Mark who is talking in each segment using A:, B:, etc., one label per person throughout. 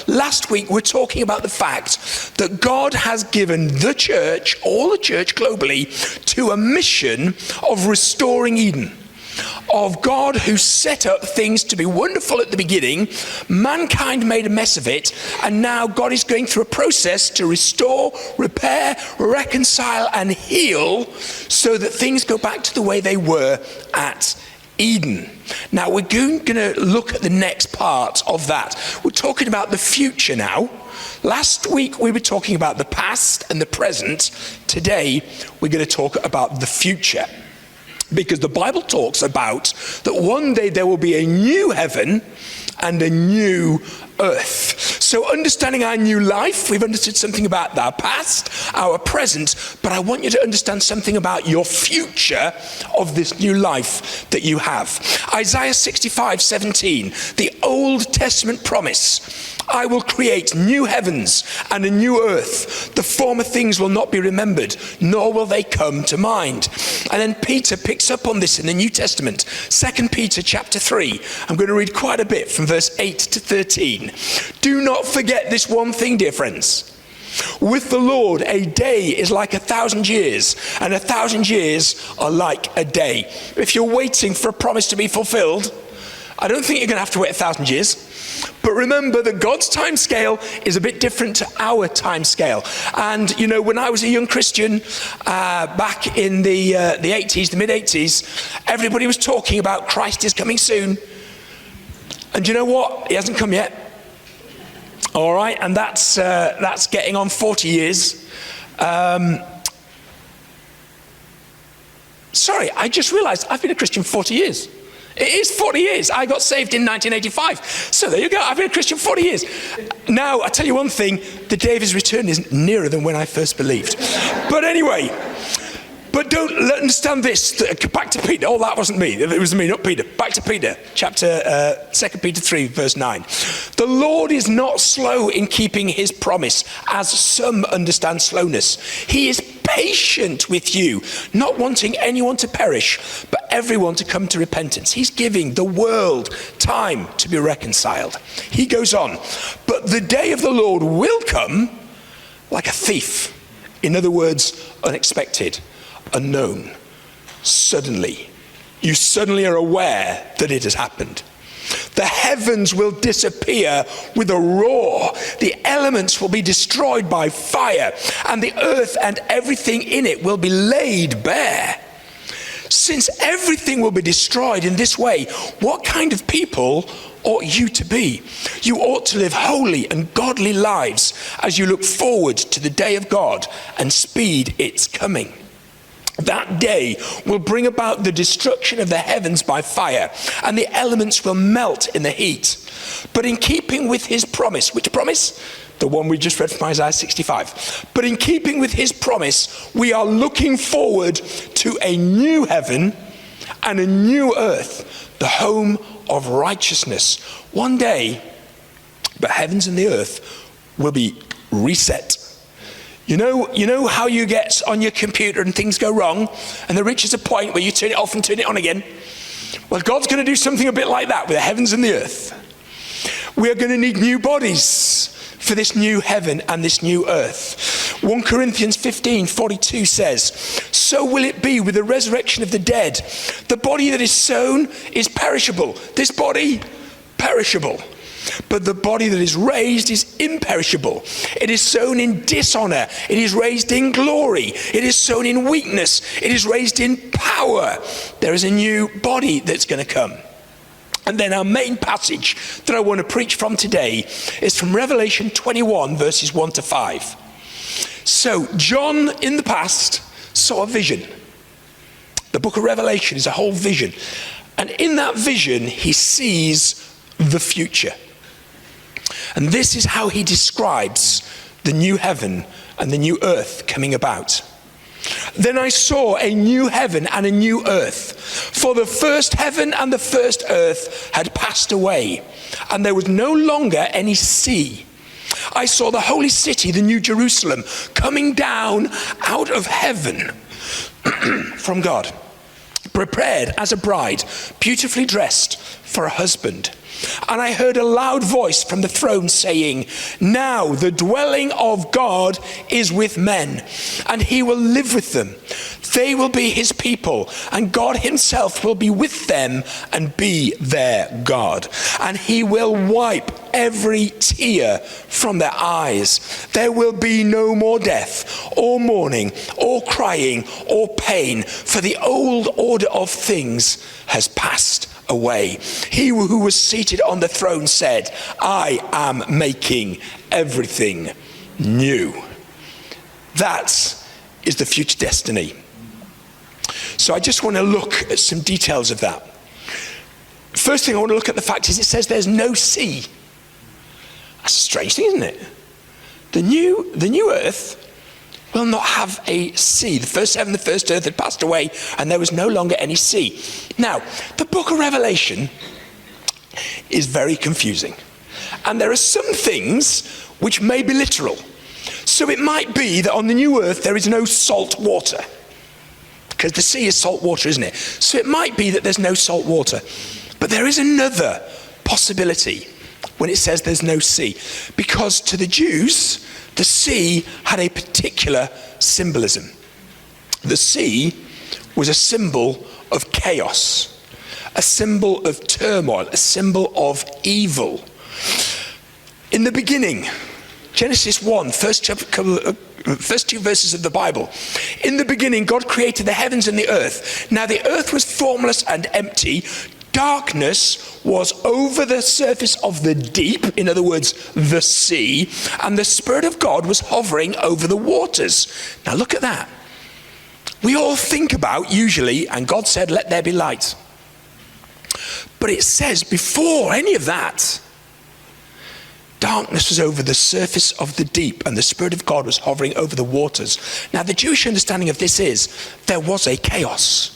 A: last week we're talking about the fact that God has given the church, all the church globally, to a mission of restoring Eden. Of God who set up things to be wonderful at the beginning, mankind made a mess of it, and now God is going through a process to restore, repair, reconcile, and heal so that things go back to the way they were at Eden. Now we're going to look at the next part of that. We're talking about the future now. Last week we were talking about the past and the present. Today we're going to talk about the future. Because the Bible talks about that one day there will be a new heaven and a new earth. So understanding our new life, we've understood something about our past, our present, but I want you to understand something about your future of this new life that you have. Isaiah 65:17, the Old Testament promise. I will create new heavens and a new earth. The former things will not be remembered, nor will they come to mind. And then Peter picks up on this in the New Testament. 2 Peter chapter 3. I'm going to read quite a bit from verse 8 to 13. Do not forget this one thing, dear friends. With the Lord, a day is like 1,000 years, and 1,000 years are like a day. If you're waiting for a promise to be fulfilled, I don't think you're going to have to wait 1,000 years. But remember that God's time scale is a bit different to our time scale. And, you know, when I was a young Christian back in the 80s, the mid-80s, everybody was talking about Christ is coming soon. And you know what? He hasn't come yet. All right, and that's getting on 40 years. Sorry, I just realized I've been a Christian 40 years. It is 40 years. I got saved in 1985. So there you go. I've been a Christian 40 years. Now, I tell you one thing, the day of his return is nearer than when I first believed. But anyway, but don't understand this. Back to Peter. Oh, that wasn't me. It was me, not Peter. Back to Peter, chapter 2 Peter 3, verse 9. The Lord is not slow in keeping his promise, as some understand slowness. He is patient with you, not wanting anyone to perish, but everyone to come to repentance. He's giving the world time to be reconciled. He goes on, but the day of the Lord will come like a thief. In other words, unexpected, unknown, suddenly. You suddenly are aware that it has happened. The heavens will disappear with a roar. The elements will be destroyed by fire, and the earth and everything in it will be laid bare. Since everything will be destroyed in this way, what kind of people ought you to be? You ought to live holy and godly lives as you look forward to the day of God and speed its coming. That day will bring about the destruction of the heavens by fire, and the elements will melt in the heat. But in keeping with his promise, which promise? The one we just read from Isaiah 65. But in keeping with his promise, we are looking forward to a new heaven and a new earth, the home of righteousness. One day, the heavens and the earth will be reset. You know how you get on your computer and things go wrong and there reaches a point where you turn it off and turn it on again? Well, God's going to do something a bit like that with the heavens and the earth. We are going to need new bodies for this new heaven and this new earth. 1 Corinthians 15:42 says, so will it be with the resurrection of the dead. The body that is sown is perishable. This body, perishable. But the body that is raised is imperishable. It is sown in dishonor. It is raised in glory. It is sown in weakness. It is raised in power. There is a new body that's going to come. And then our main passage that I want to preach from today is from Revelation 21, verses 1 to 5. So John in the past saw a vision. The book of Revelation is a whole vision. And in that vision, he sees the future. And this is how he describes the new heaven and the new earth coming about. Then I saw a new heaven and a new earth, for the first heaven and the first earth had passed away, and there was no longer any sea. I saw the holy city, the new Jerusalem, coming down out of heaven from God, prepared as a bride, beautifully dressed for a husband. And I heard a loud voice from the throne saying, now the dwelling of God is with men, and he will live with them. They will be his people, and God himself will be with them and be their God. And he will wipe every tear from their eyes. There will be no more death, or mourning, or crying, or pain, for the old order of things has passed away. He who was seated on the throne said, I am making everything new. That is the future destiny. So I just want to look at some details of that. First thing I want to look at the fact is it says there's no sea. That's a strange thing, isn't it? The new earth will not have a sea. The first heaven, the first earth had passed away, and there was no longer any sea. Now, the book of Revelation is very confusing. And there are some things which may be literal. So it might be that on the new earth there is no salt water. Because the sea is salt water, isn't it? So it might be that there's no salt water. But there is another possibility when it says there's no sea. Because to the Jews, the sea had a particular symbolism. The sea was a symbol of chaos, a symbol of turmoil, a symbol of evil. In the beginning, Genesis 1, first two verses of the Bible. In the beginning, God created the heavens and the earth. Now the earth was formless and empty. Darkness was over the surface of the deep, in other words, the sea, and the Spirit of God was hovering over the waters. Now look at that. We all think about, usually, and God said, let there be light. But it says, before any of that, darkness was over the surface of the deep, and the Spirit of God was hovering over the waters. Now the Jewish understanding of this is, there was a chaos.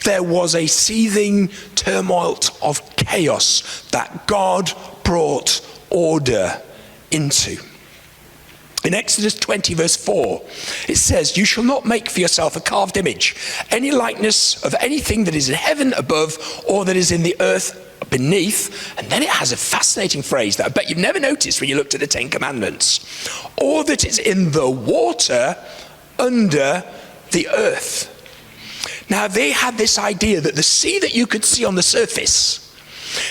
A: There was a seething turmoil of chaos that God brought order into. In Exodus 20 verse 4, it says, you shall not make for yourself a carved image, any likeness of anything that is in heaven above or that is in the earth beneath. And then it has a fascinating phrase that I bet you've never noticed when you looked at the Ten Commandments. Or that is in the water under the earth. Now they had this idea that the sea that you could see on the surface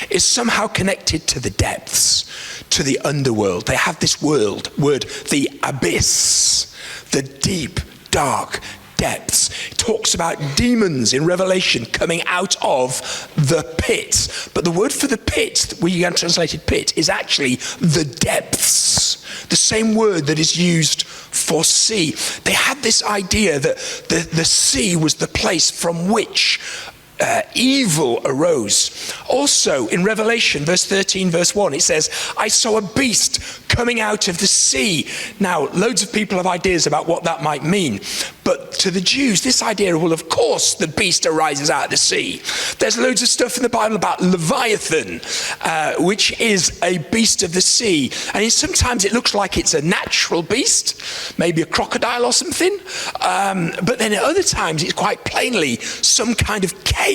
A: is somehow connected to the depths, to the underworld. They have this word, the abyss, the deep, dark depths. It talks about demons in Revelation coming out of the pit. But the word for the pit, we have translated pit, is actually the depths. The same word that is used for sea. They had this idea that the sea was the place from which evil arose. Also in Revelation verse 13 verse 1 it says, I saw a beast coming out of the sea. Now loads of people have ideas about what that might mean, but to the Jews this idea, well, of course the beast arises out of the sea. There's loads of stuff in the Bible about Leviathan, which is a beast of the sea, and sometimes it looks like it's a natural beast, maybe a crocodile or something, but then at other times it's quite plainly some kind of chaos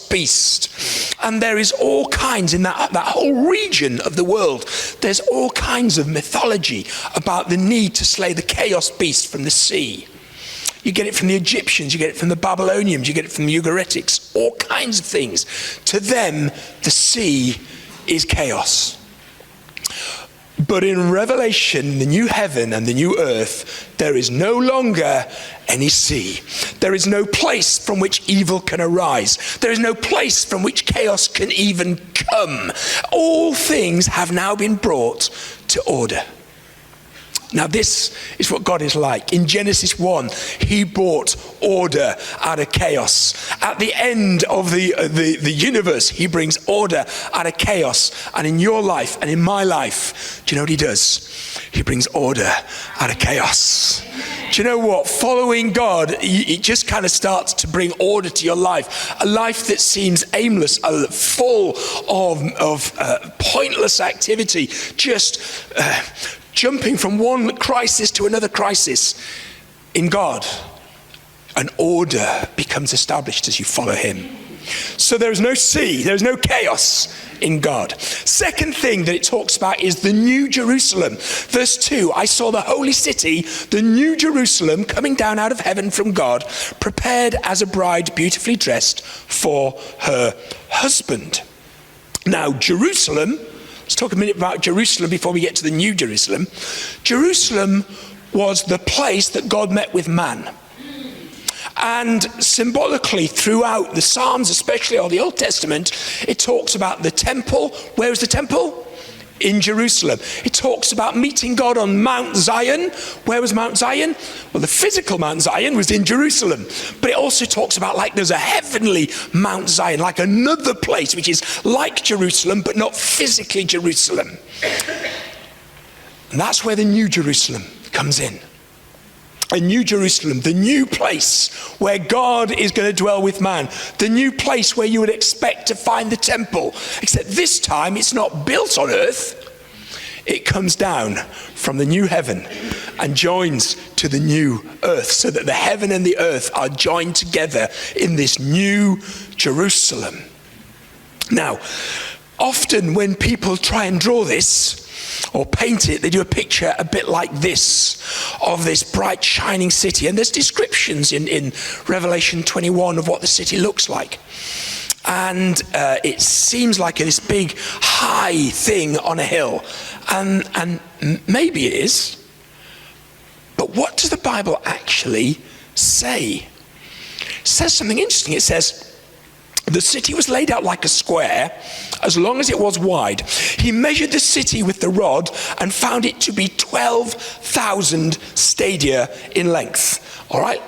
A: beast. And there is all kinds in that whole region of the world, there's all kinds of mythology about the need to slay the chaos beast from the sea. You get it from the Egyptians, you get it from the Babylonians, you get it from the Ugaritics, all kinds of things. To them, the sea is chaos. But in Revelation, the new heaven and the new earth, there is no longer any sea. There is no place from which evil can arise. There is no place from which chaos can even come. All things have now been brought to order. Now this is what God is like. In Genesis 1, he brought order out of chaos. At the end of the universe, he brings order out of chaos. And in your life and in my life, do you know what he does? He brings order out of chaos. Do you know what? Following God, it just kind of starts to bring order to your life. A life that seems aimless, full of pointless activity, just jumping from one crisis to another crisis. In God, an order becomes established as you follow him. So there's no sea, there's no chaos in God. Second thing that it talks about is the New Jerusalem. Verse 2, I saw the holy city, the New Jerusalem, coming down out of heaven from God, prepared as a bride beautifully dressed for her husband. Now, Jerusalem, let's talk a minute about Jerusalem before we get to the New Jerusalem. Jerusalem was the place that God met with man. And symbolically throughout the Psalms, especially or the Old Testament, it talks about the temple. Where is the temple? In Jerusalem. It talks about meeting God on Mount Zion. Where was Mount Zion? Well, the physical Mount Zion was in Jerusalem. But it also talks about like there's a heavenly Mount Zion, like another place which is like Jerusalem, but not physically Jerusalem. And that's where the New Jerusalem comes in. A New Jerusalem, the new place where God is going to dwell with man. The new place where you would expect to find the temple. Except this time it's not built on earth. It comes down from the new heaven and joins to the new earth, so that the heaven and the earth are joined together in this new Jerusalem. Now, often when people try and draw this or paint it, they do a picture a bit like this, of this bright shining city. And there's descriptions in Revelation 21 of what the city looks like. And it seems like this big high thing on a hill. And maybe it is. But what does the Bible actually say? It says something interesting. It says, the city was laid out like a square, as long as it was wide. He measured the city with the rod and found it to be 12,000 stadia in length. All right?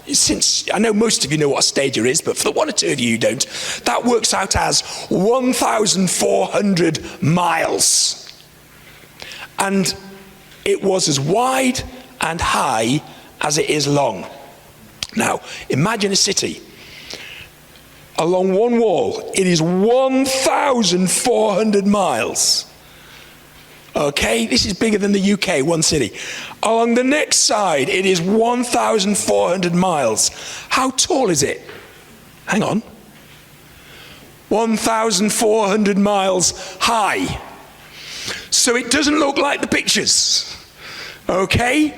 A: Since I know most of you know what a stadia is, but for the one or two of you who don't, that works out as 1,400 miles. And it was as wide and high as it is long. Now, imagine a city. Along one wall, it is 1,400 miles. Okay, this is bigger than the UK, one city. Along the next side, it is 1,400 miles. How tall is it? Hang on. 1,400 miles high. So it doesn't look like the pictures. Okay?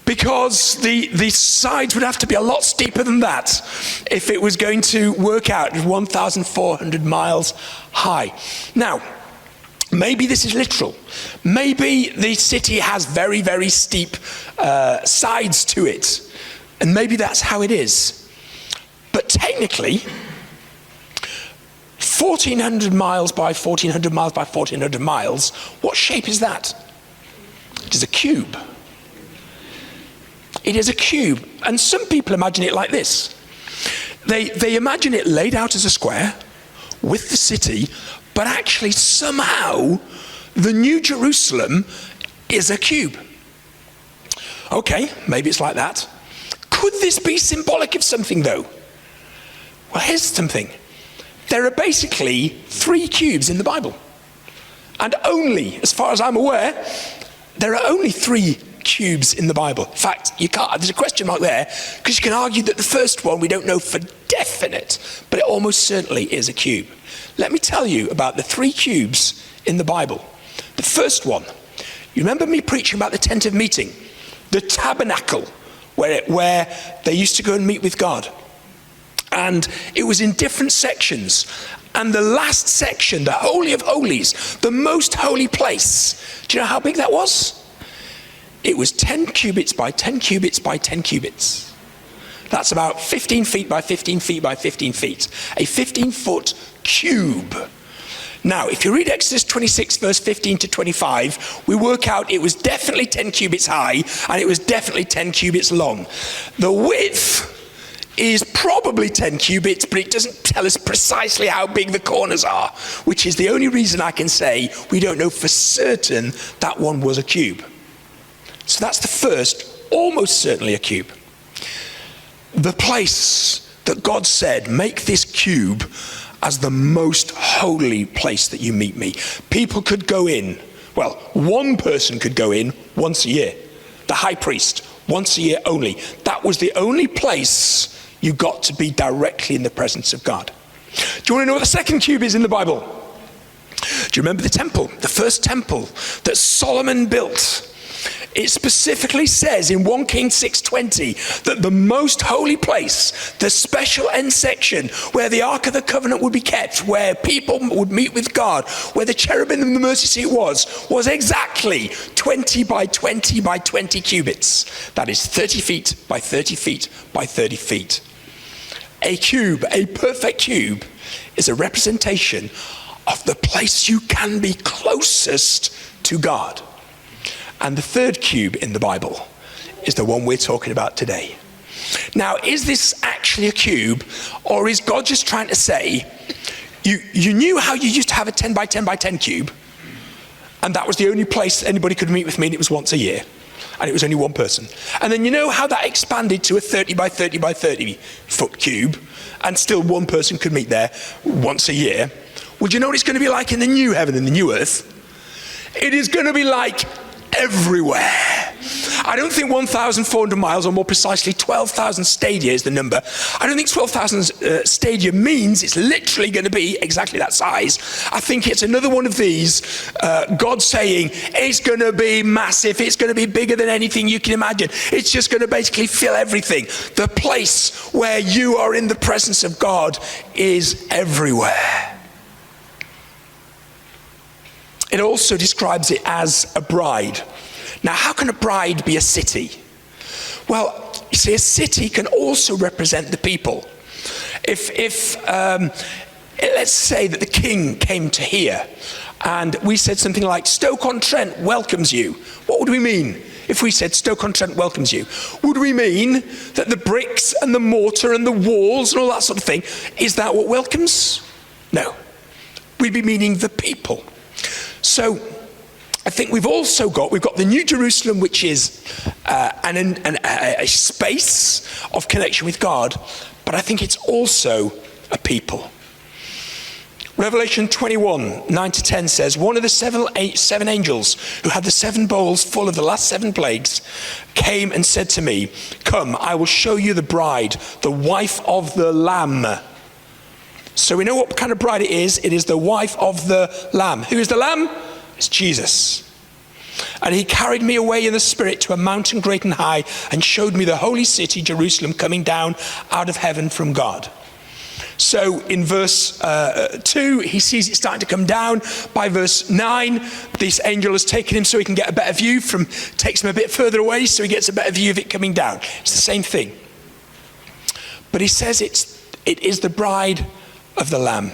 A: Because the sides would have to be a lot steeper than that if it was going to work out 1,400 miles high. Now, maybe this is literal. Maybe the city has very, very steep sides to it. And maybe that's how it is. But technically, 1,400 miles by 1,400 miles by 1,400 miles, what shape is that? It is a cube. It is a cube, and some people imagine it like this. They imagine it laid out as a square with the city, but actually somehow the New Jerusalem is a cube. Okay, maybe it's like that. Could this be symbolic of something though? Well, here's something. There are basically 3 cubes in the Bible. And only, as far as I'm aware, there are only 3 cubes in the Bible. In fact, you can't, there's a question mark there, because you can argue that the first one we don't know for definite, but it almost certainly is a cube. Let me tell you about the 3 cubes in the Bible. The first one, you remember me preaching about the tent of meeting, the tabernacle, where they used to go and meet with God. And it was in different sections. And the last section, the Holy of Holies, the most holy place, do you know how big that was? It was 10 cubits by 10 cubits by 10 cubits. That's about 15 feet by 15 feet by 15 feet. A 15-foot cube. Now, if you read Exodus 26, verse 15 to 25, we work out it was definitely 10 cubits high, and it was definitely 10 cubits long. The width is probably 10 cubits, but it doesn't tell us precisely how big the corners are, which is the only reason I can say we don't know for certain that one was a cube. So that's the first, almost certainly a cube. The place that God said, make this cube as the most holy place that you meet me. People could go in, well, one person could go in once a year. The high priest, once a year only. That was the only place you got to be directly in the presence of God. Do you want to know what the second cube is in the Bible? Do you remember the temple, the first temple that Solomon built? It specifically says in 1 Kings 6:20 that the most holy place, the special end section where the Ark of the Covenant would be kept, where people would meet with God, where the cherubim and the mercy seat was exactly 20 by 20 by 20 cubits. That is 30 feet by 30 feet by 30 feet. A cube, a perfect cube, is a representation of the place you can be closest to God. And the third cube in the Bible is the one we're talking about today. Now, is this actually a cube, or is God just trying to say, you knew how you used to have a 10 by 10 by 10 cube, and that was the only place anybody could meet with me, and it was once a year, and it was only one person. And then you know how that expanded to a 30 by 30 by 30 foot cube, and still one person could meet there once a year? Well, do you know what it's going to be like in the new heaven and the new earth? It is going to be like everywhere. I don't think 1,400 miles, or more precisely 12,000 stadia is the number. I don't think 12,000 stadia means it's literally going to be exactly that size. I think it's another one of these, God saying, it's going to be massive, it's going to be bigger than anything you can imagine. It's just going to basically fill everything. The place where you are in the presence of God is everywhere. It also describes it as a bride. Now, how can a bride be a city? Well, you see, a city can also represent the people. If let's say that the king came to here, and we said something like, Stoke-on-Trent welcomes you. What would we mean if we said Stoke-on-Trent welcomes you? Would we mean that the bricks and the mortar and the walls and all that sort of thing, is that what welcomes? No. We'd be meaning the people. So I think we've got the New Jerusalem, which is a space of connection with God, but I think it's also a people. Revelation 21, 9-10 says, one of the seven angels who had the 7 bowls full of the last 7 plagues came and said to me, come, I will show you the bride, the wife of the Lamb. So we know what kind of bride it is. It is the wife of the Lamb. Who is the Lamb? It's Jesus. And he carried me away in the spirit to a mountain great and high, and showed me the holy city, Jerusalem, coming down out of heaven from God. So in verse 2, he sees it starting to come down. By verse 9, this angel has taken him so he can get a better view, takes him a bit further away so he gets a better view of it coming down. It's the same thing. But he says it is the bride of the Lamb,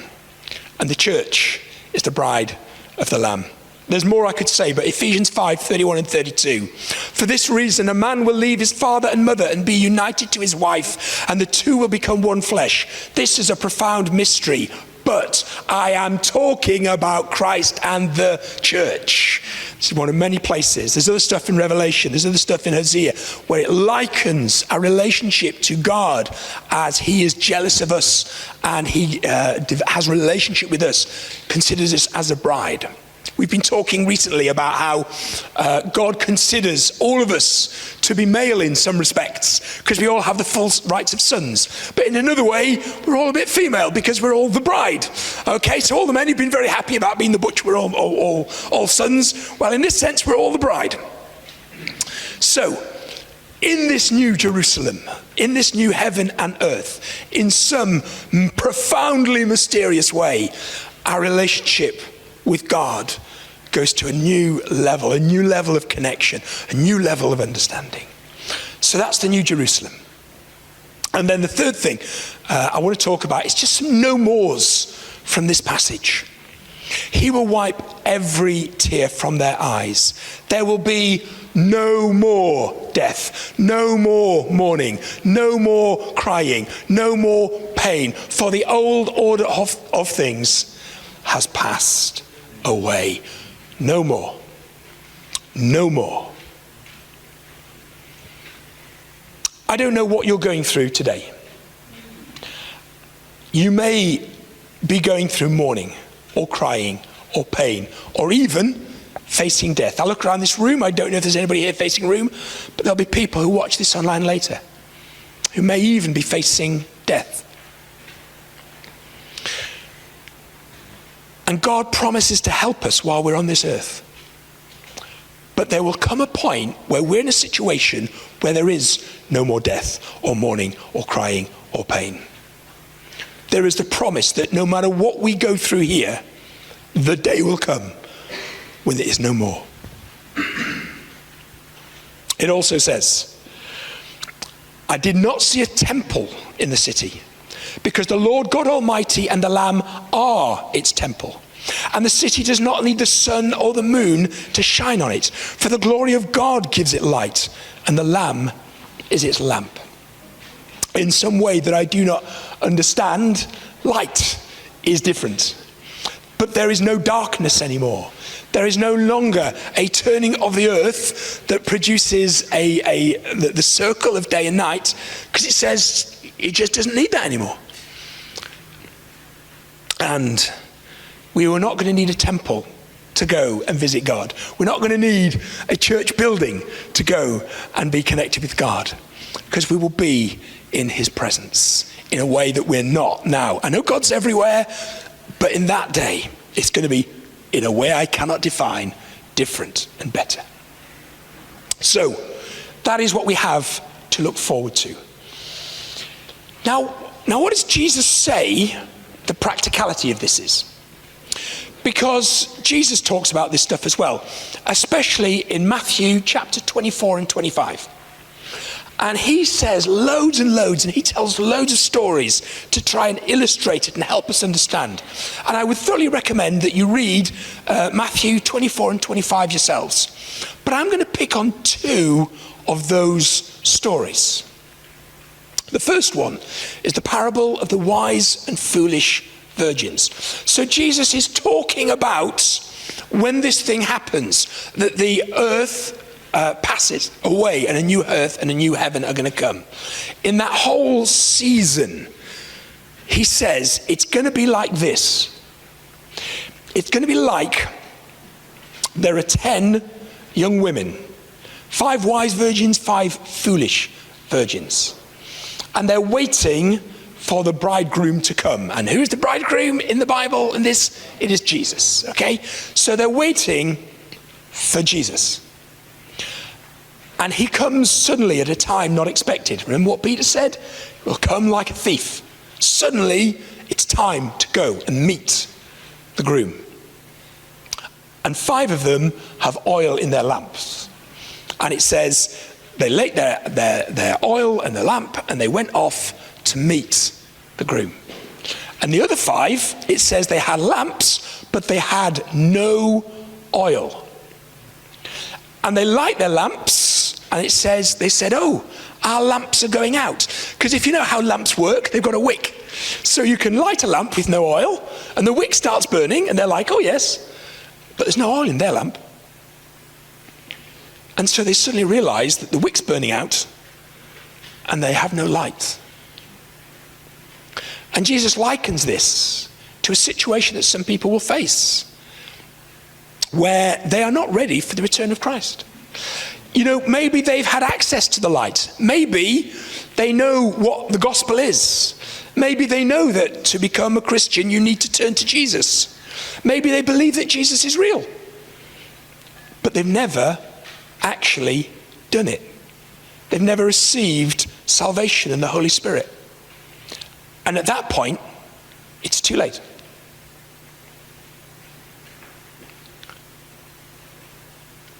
A: and the church is the bride of the Lamb. There's more I could say, but Ephesians 5, 31 and 32. For this reason, a man will leave his father and mother and be united to his wife, and the two will become one flesh. This is a profound mystery, but I am talking about Christ and the church. This is one of many places. There's other stuff in Revelation, there's other stuff in Hosea, where it likens our relationship to God as he is jealous of us, and he has a relationship with us, considers us as a bride. We've been talking recently about how God considers all of us to be male in some respects, because we all have the full rights of sons. But in another way, we're all a bit female, because we're all the bride. Okay, so all the men who've been very happy about being the butch, we're all sons. Well, in this sense, we're all the bride. So, in this new Jerusalem, in this new heaven and earth, in some profoundly mysterious way, our relationship with God goes to a new level of connection, a new level of understanding. So that's the New Jerusalem. And then the third thing I want to talk about is just some no mores from this passage. He will wipe every tear from their eyes. There will be no more death, no more mourning, no more crying, no more pain, for the old order of things has passed away. No more. No more. I don't know what you're going through today. You may be going through mourning or crying or pain or even facing death. I look around this room, I don't know if there's anybody here facing a room, but there'll be people who watch this online later who may even be facing death. And God promises to help us while we're on this earth. But there will come a point where we're in a situation where there is no more death or mourning or crying or pain. There is the promise that no matter what we go through here, the day will come when there is no more. It also says, I did not see a temple in the city, because the Lord God Almighty and the Lamb are its temple. And the city does not need the sun or the moon to shine on it, for the glory of God gives it light, and the Lamb is its lamp. In some way that I do not understand, light is different. But there is no darkness anymore. There is no longer a turning of the earth that produces the circle of day and night, because it says it just doesn't need that anymore. And we were not going to need a temple to go and visit God. We're not going to need a church building to go and be connected with God, because we will be in his presence in a way that we're not now. I know God's everywhere, but in that day, it's going to be, in a way I cannot define, different and better. So, that is what we have to look forward to. Now what does Jesus say the practicality of this is? Because Jesus talks about this stuff as well, especially in Matthew chapter 24 and 25. And he says loads and loads, and he tells loads of stories to try and illustrate it and help us understand. And I would thoroughly recommend that you read Matthew 24 and 25 yourselves. But I'm going to pick on two of those stories. The first one is the parable of the wise and foolish virgins. So Jesus is talking about when this thing happens, that the earth passes away and a new earth and a new heaven are going to come. In that whole season, he says it's going to be like this. It's going to be like there are 10 young women, 5 wise virgins, 5 foolish virgins. And they're waiting for the bridegroom to come. And who's the bridegroom in the Bible in this? It is Jesus, okay? So they're waiting for Jesus. And he comes suddenly at a time not expected. Remember what Peter said? He'll come like a thief. Suddenly, it's time to go and meet the groom. And 5 of them have oil in their lamps. And it says they laid their oil and their lamp, and they went off to meet the groom. And the other 5, it says they had lamps, but they had no oil. And they light their lamps, and it says, they said, oh, our lamps are going out. Because if you know how lamps work, they've got a wick. So you can light a lamp with no oil, and the wick starts burning, and they're like, oh yes, but there's no oil in their lamp. And so they suddenly realize that the wick's burning out, and they have no light. And Jesus likens this to a situation that some people will face, where they are not ready for the return of Christ. You know, maybe they've had access to the light. Maybe they know what the gospel is. Maybe they know that to become a Christian, you need to turn to Jesus. Maybe they believe that Jesus is real. But they've never actually done it. They've never received salvation in the Holy Spirit. And at that point, it's too late.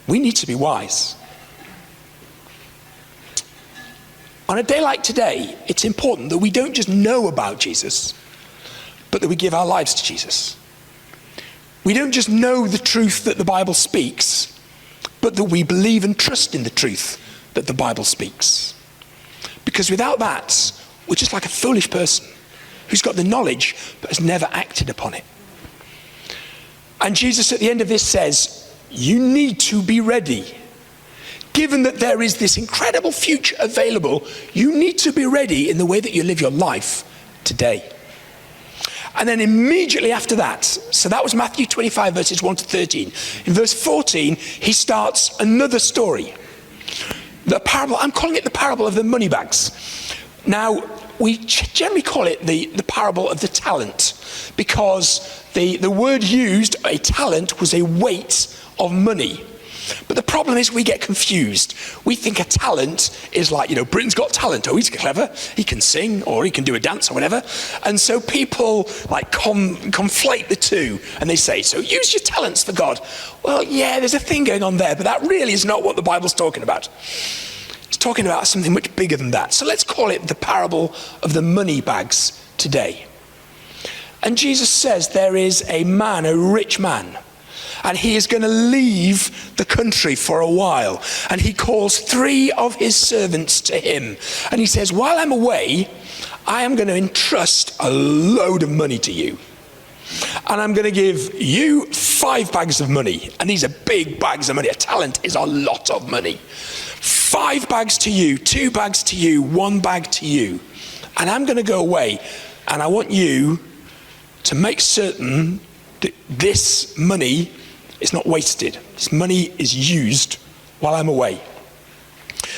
A: We need to be wise. On a day like today, it's important that we don't just know about Jesus, but that we give our lives to Jesus. We don't just know the truth that the Bible speaks, but that we believe and trust in the truth that the Bible speaks. Because without that, we're just like a foolish person who's got the knowledge but has never acted upon it. And Jesus at the end of this says, you need to be ready. Given that there is this incredible future available, you need to be ready in the way that you live your life today. And then immediately after that, so that was Matthew 25 verses 1 to 13. In verse 14, he starts another story. The parable, I'm calling it the parable of the money bags. Now, we generally call it the parable of the talent, because the word used, a talent, was a weight of money. But the problem is we get confused. We think a talent is like, Britain's Got Talent. Oh, he's clever. He can sing, or he can do a dance or whatever. And so people conflate the two, and they say, so use your talents for God. Well, yeah, there's a thing going on there, but that really is not what the Bible's talking about. It's talking about something much bigger than that. So let's call it the parable of the money bags today. And Jesus says there is a man, a rich man, and he is going to leave the country for a while. And he calls 3 of his servants to him. And he says, while I'm away, I am going to entrust a load of money to you. And I'm going to give you 5 bags of money. And these are big bags of money. A talent is a lot of money. 5 bags to you, 2 bags to you, 1 bag to you. And I'm going to go away. And I want you to make certain that this money is not wasted. This money is used while I'm away.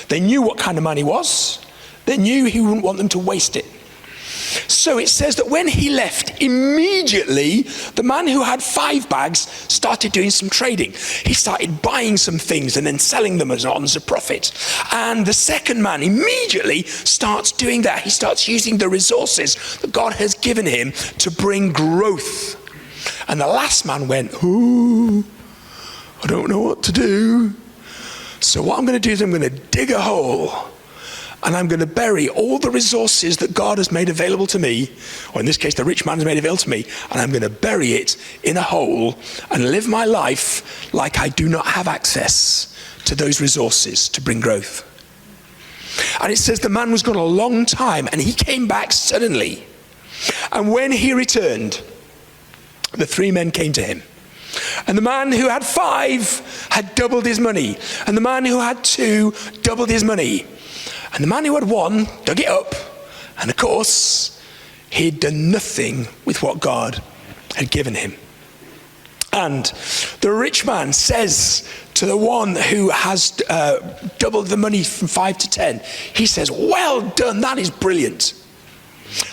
A: They knew what kind of money was. They knew he wouldn't want them to waste it. So it says that when he left, immediately the man who had 5 bags started doing some trading. He started buying some things and then selling them as a profit. And the second man immediately starts doing that. He starts using the resources that God has given him to bring growth. And the last man went, ooh, I don't know what to do. So what I'm going to do is I'm going to dig a hole, and I'm going to bury all the resources that God has made available to me, or in this case, the rich man has made available to me, and I'm going to bury it in a hole and live my life like I do not have access to those resources to bring growth. And it says the man was gone a long time, and he came back suddenly. And when he returned, the 3 men came to him. And the man who had 5 had doubled his money. And the man who had 2 doubled his money. And the man who had 1 dug it up. And of course, he'd done nothing with what God had given him. And the rich man says to the one who has doubled the money from 5 to 10, he says, well done, that is brilliant.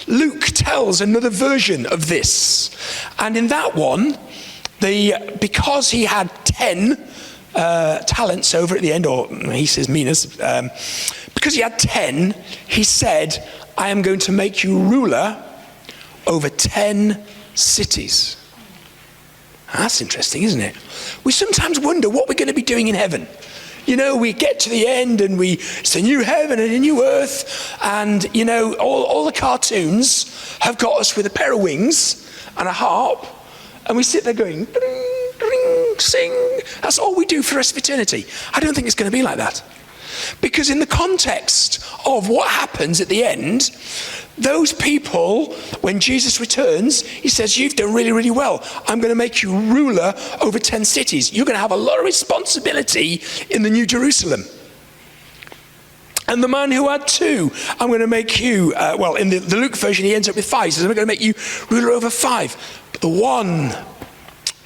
A: Luke tells another version of this. And in that one, because he had 10 talents over at the end, or he says minas, because he had 10, he said, I am going to make you ruler over 10 cities. That's interesting, isn't it? We sometimes wonder what we're going to be doing in heaven. We get to the end and it's a new heaven and a new earth. And, all the cartoons have got us with a pair of wings and a harp. And we sit there going, ding, ding, sing. That's all we do for the rest of eternity. I don't think it's going to be like that. Because in the context of what happens at the end, those people, when Jesus returns, he says, you've done really, really well. I'm going to make you ruler over 10 cities. You're going to have a lot of responsibility in the New Jerusalem. And the man who had 2, I'm going to make you, in the Luke version, he ends up with 5. He says, I'm going to make you ruler over 5. But the one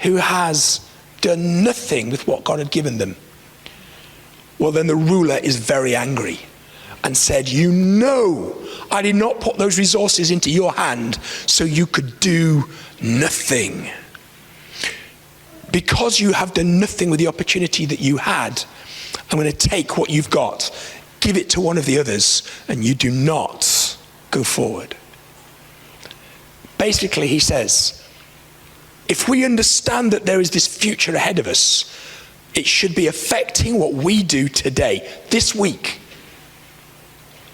A: who has done nothing with what God had given them, well, then the ruler is very angry and said, I did not put those resources into your hand so you could do nothing. Because you have done nothing with the opportunity that you had, I'm going to take what you've got, give it to one of the others, and you do not go forward. Basically, he says, if we understand that there is this future ahead of us, it should be affecting what we do today, this week.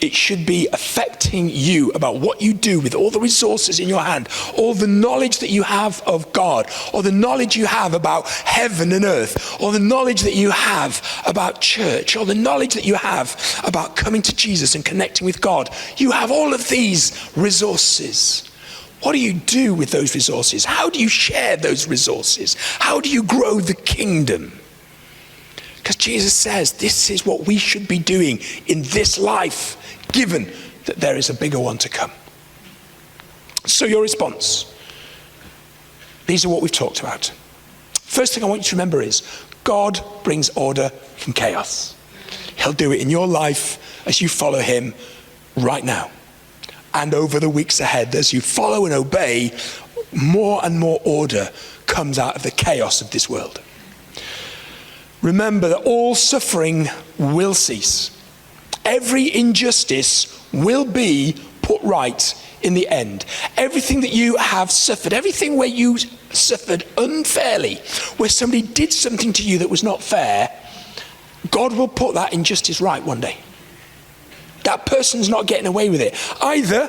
A: It should be affecting you about what you do with all the resources in your hand, all the knowledge that you have of God, or the knowledge you have about heaven and earth, or the knowledge that you have about church, or the knowledge that you have about coming to Jesus and connecting with God. You have all of these resources. What do you do with those resources? How do you share those resources? How do you grow the kingdom? Because Jesus says this is what we should be doing in this life, given that there is a bigger one to come. So your response. These are what we've talked about. First thing I want you to remember is God brings order from chaos. He'll do it in your life as you follow him right now. and over the weeks ahead, as you follow and obey, more and more order comes out of the chaos of this world. Remember that all suffering will cease. Every injustice will be put right in the end. Everything that you have suffered, everything where you suffered unfairly, where somebody did something to you that was not fair, God will put that injustice right one day. That person's not getting away with it. Either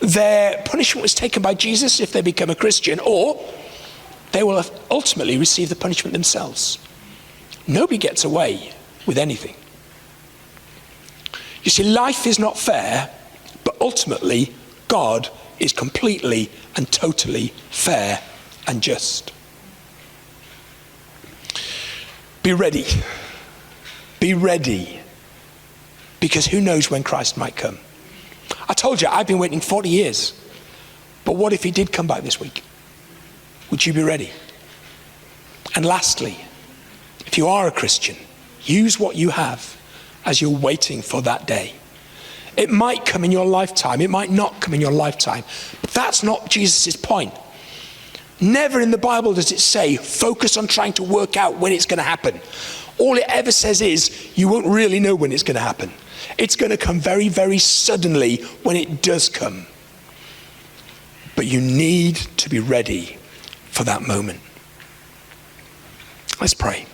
A: their punishment was taken by Jesus if they become a Christian, or they will ultimately receive the punishment themselves. Nobody gets away with anything. You see, life is not fair, but ultimately God is completely and totally fair and just. Be ready. Be ready. Because who knows when Christ might come. I told you, I've been waiting 40 years. But what if he did come back this week? Would you be ready? And lastly, if you are a Christian, use what you have as you're waiting for that day. It might come in your lifetime. It might not come in your lifetime. But that's not Jesus' point. Never in the Bible does it say, focus on trying to work out when it's going to happen. All it ever says is, you won't really know when it's going to happen. It's going to come very, very suddenly when it does come. But you need to be ready for that moment. Let's pray.